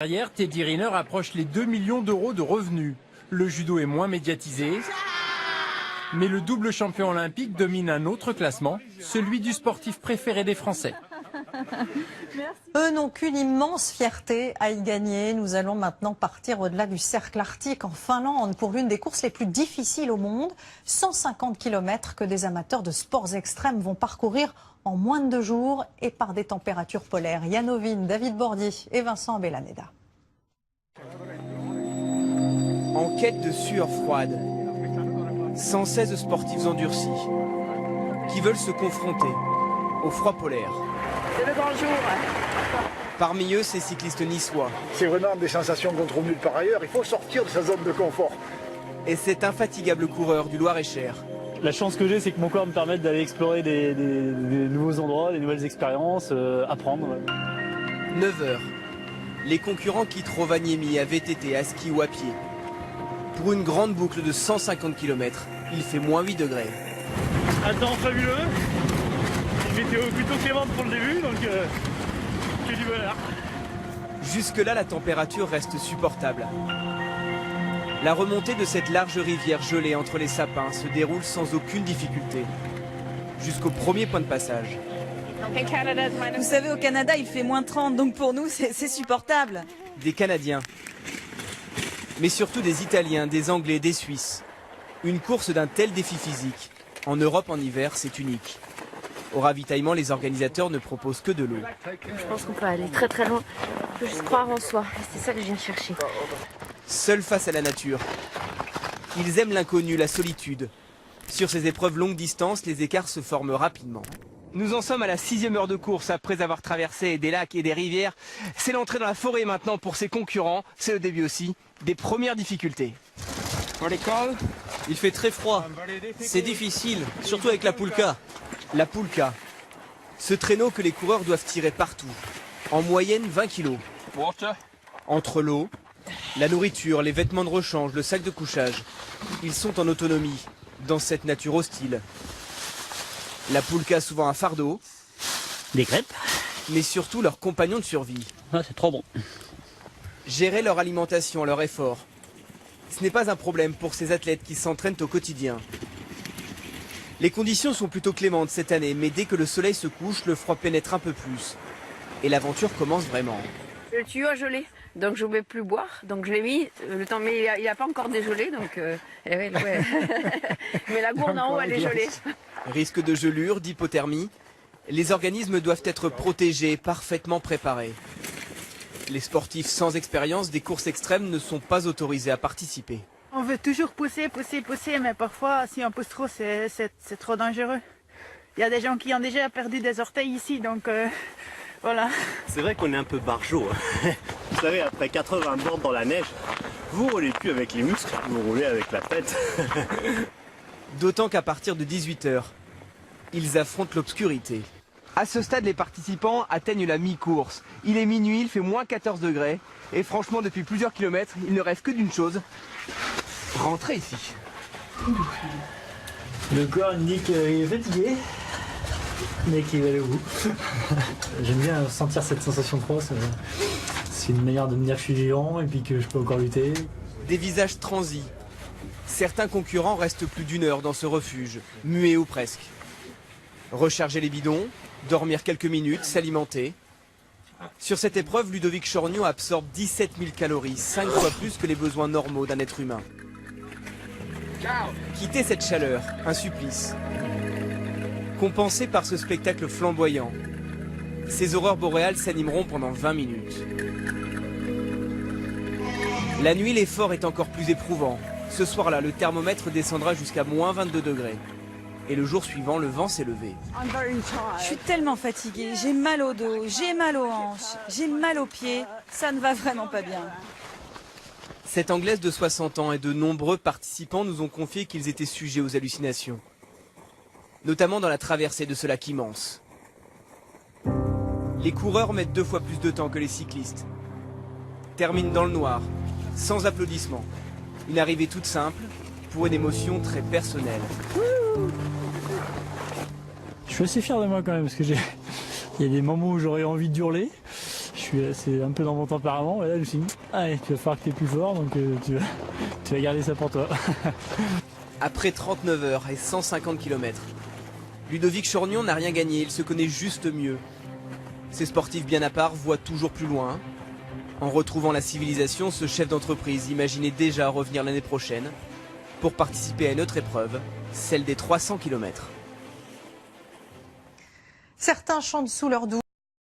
Derrière, Teddy Riner approche les 2 millions d'euros de revenus. Le judo est moins médiatisé, mais le double champion olympique domine un autre classement, celui du sportif préféré des Français. Eux n'ont qu'une immense fierté à y gagner. Nous allons maintenant partir au-delà du cercle arctique en Finlande pour l'une des courses les plus difficiles au monde. 150 km que des amateurs de sports extrêmes vont parcourir en moins de 2 jours et par des températures polaires. Yann Ovin, David Bordy et Vincent Abellaneda. En quête de sueur froide, 116 sportifs endurcis qui veulent se confronter au froid polaire. C'est le grand jour. Parmi eux, ces cyclistes niçois. C'est vraiment des sensations qu'on trouve nulle part ailleurs. Il faut sortir de sa zone de confort. Et cet infatigable coureur du Loir-et-Cher. La chance que j'ai, c'est que mon corps me permette d'aller explorer des nouveaux endroits, des nouvelles expériences, apprendre. 9 heures. Les concurrents quittent Rovaniemi à VTT, à ski ou à pied. Pour une grande boucle de 150 km, il fait moins 8 degrés. Un temps fabuleux. Une météo plutôt clémente pour le début, donc que du bonheur. Jusque-là, la température reste supportable. La remontée de cette large rivière gelée entre les sapins se déroule sans aucune difficulté, jusqu'au premier point de passage. Vous savez, au Canada, il fait moins 30, donc pour nous, c'est supportable. Des Canadiens, mais surtout des Italiens, des Anglais, des Suisses. Une course d'un tel défi physique, en Europe en hiver, c'est unique. Au ravitaillement, les organisateurs ne proposent que de l'eau. Je pense qu'on peut aller très très loin. On peut juste croire en soi. C'est ça que je viens chercher. Seuls face à la nature. Ils aiment l'inconnu, la solitude. Sur ces épreuves longue distance, les écarts se forment rapidement. Nous en sommes à la 6e heure de course après avoir traversé des lacs et des rivières. C'est l'entrée dans la forêt maintenant pour ses concurrents. C'est le début aussi des premières difficultés. Il fait très froid. C'est difficile, surtout avec la poulka. La poulka, ce traîneau que les coureurs doivent tirer partout. En moyenne 20 kilos. Entre l'eau, la nourriture, les vêtements de rechange, le sac de couchage, ils sont en autonomie dans cette nature hostile. La poulka, souvent un fardeau. Des crêpes. Mais surtout leur compagnon de survie. Ah, c'est trop bon. Gérer leur alimentation, leur effort. Ce n'est pas un problème pour ces athlètes qui s'entraînent au quotidien. Les conditions sont plutôt clémentes cette année, mais dès que le soleil se couche, le froid pénètre un peu plus. Et l'aventure commence vraiment. Le tuyau a gelé, donc je ne pouvais plus boire. Donc je l'ai mis, le temps, mais il n'a pas encore dégelé, donc ouais. Mais la gourde en haut, elle est gelée. Risque de gelure, d'hypothermie. Les organismes doivent être protégés, parfaitement préparés. Les sportifs sans expérience des courses extrêmes ne sont pas autorisés à participer. On veut toujours pousser, mais parfois, si on pousse trop, c'est trop dangereux. Il y a des gens qui ont déjà perdu des orteils ici, donc voilà. C'est vrai qu'on est un peu barjot. Vous savez, après 80 bornes dans la neige, vous roulez plus avec les muscles, vous roulez avec la tête. D'autant qu'à partir de 18 h, ils affrontent l'obscurité. À ce stade, les participants atteignent la mi-course. Il est minuit, il fait moins 14 degrés. Et franchement, depuis plusieurs kilomètres, ils ne rêvent que d'une chose. Rentrer ici. Le corps dit qu'il est fatigué, mais qu'il va aller au bout. J'aime bien sentir cette sensation de froid. C'est une manière de me dire que je suis vivant et puis que je peux encore lutter. Des visages transis. Certains concurrents restent plus d'1 heure dans ce refuge, muets ou presque. Recharger les bidons, dormir quelques minutes, s'alimenter. Sur cette épreuve, Ludovic Chorgnon absorbe 17 000 calories, 5 fois plus que les besoins normaux d'un être humain. Quitter cette chaleur, un supplice. Compensé par ce spectacle flamboyant, ces aurores boréales s'animeront pendant 20 minutes. La nuit, l'effort est encore plus éprouvant. Ce soir-là, le thermomètre descendra jusqu'à moins 22 degrés. Et le jour suivant, le vent s'est levé. Je suis tellement fatiguée, j'ai mal au dos, j'ai mal aux hanches, j'ai mal aux pieds, ça ne va vraiment pas bien. Cette Anglaise de 60 ans et de nombreux participants nous ont confié qu'ils étaient sujets aux hallucinations. Notamment dans la traversée de ce lac immense. Les coureurs mettent 2 fois plus de temps que les cyclistes. Terminent dans le noir, sans applaudissements. Une arrivée toute simple, pour une émotion très personnelle. Je suis assez fier de moi quand même, parce que il y a des moments où j'aurais envie d'hurler. Je c'est un peu dans mon tempérament. Et là, je me suis dit, allez, tu vas falloir que tu es plus fort, donc tu vas garder ça pour toi. Après 39 heures et 150 km, Ludovic Chorgnon n'a rien gagné, il se connaît juste mieux. Ces sportifs bien à part voient toujours plus loin. En retrouvant la civilisation, ce chef d'entreprise imaginait déjà revenir l'année prochaine pour participer à une autre épreuve, celle des 300 km. Certains chantent sous leur douche.